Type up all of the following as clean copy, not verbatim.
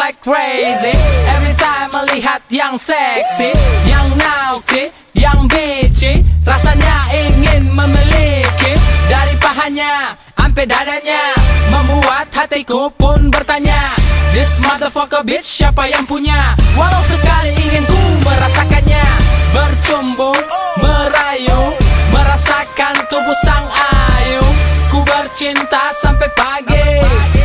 like crazy. Every time melihat yang seksi, yang naughty, yang bitchy, rasanya ingin memiliki. Dari pahanya sampai dadanya, membuat hatiku pun bertanya, this motherfucker bitch siapa yang punya? Walau sekali ingin ku merasakannya, bercumbu, merayu, merasakan tubuh sang ayu. Ku bercinta sampai pagi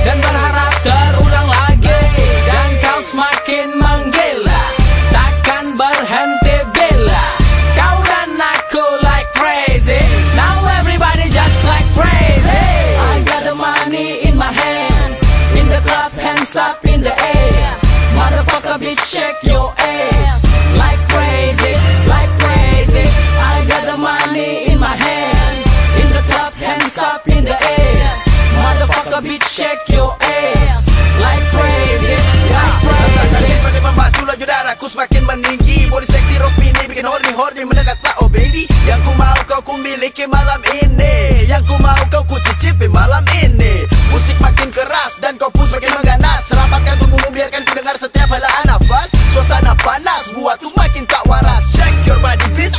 dan berharap terulang lagi. Dan kau semakin menggila, takkan berhenti bila kau dan aku like crazy. Now everybody just like crazy. I got the money in my hand, in the club, hands up in the air. Motherfucker bitch shake your ass like crazy, like crazy. I got the money in my hand, in the club, hands up in the air. Motherfucker bitch shake your ass like crazy, like crazy. Pada membantu laju darahku semakin meninggi. Body seksi rock ini bikin horny mendekatlah oh baby. Yang ku mau kau ku miliki malam ini, yang ku mau kau ku cicipi malam ini. Musik makin keras dan kau pun semakin mengganas. Rapatkan tubuhmu biarkan ku dengar setiap helaan nafas. Suasana panas buatku semakin tak waras. Shake your body beat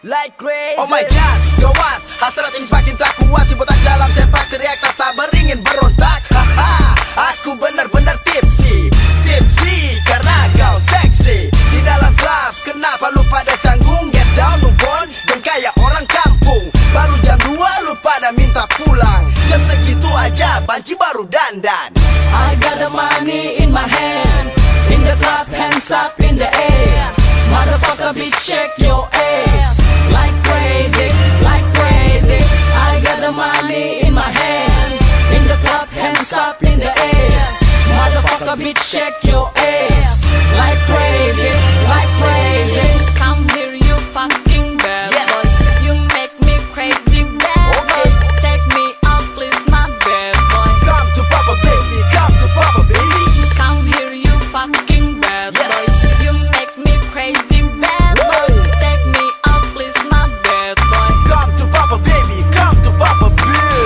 like crazy. Oh my god, gawat, hasrat ini semakin tak kuat. Si botak dalam sepak teriak tak sabar ingin berontak. Haha, aku benar-benar tipsy, tipsy karena kau seksi. Di dalam club, kenapa lu pada canggung? Get down, move on, dan kayak orang kampung. Baru jam 2 lu pada minta pulang. Jam segitu aja, banci baru dandan. I got the money in my hand, in the club, hands up in the air. Motherfucker bitch shake your ass like crazy, like crazy. I got the money in my hand, in the club, hands up in the air. Motherfucker bitch shake your ass like crazy, like crazy. Come here you fucking bad Yes. boy, you make me crazy bad boy. Take me out please my bad boy. Come to Papa baby, come to Papa baby. Come here you fucking bad Yes. boy, you make me crazy bad boy. Take me out please my bad boy. Come to Papa baby, come to Papa baby.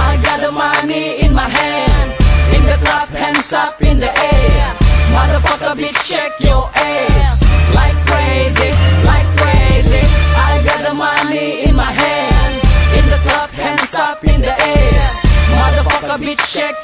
I got the money in my hand, in the club, hands up in the air. Motherfucker bitch shake your ass like crazy, like crazy. I got the money in my hand, in the club, hands up in the air. Motherfucker bitch shake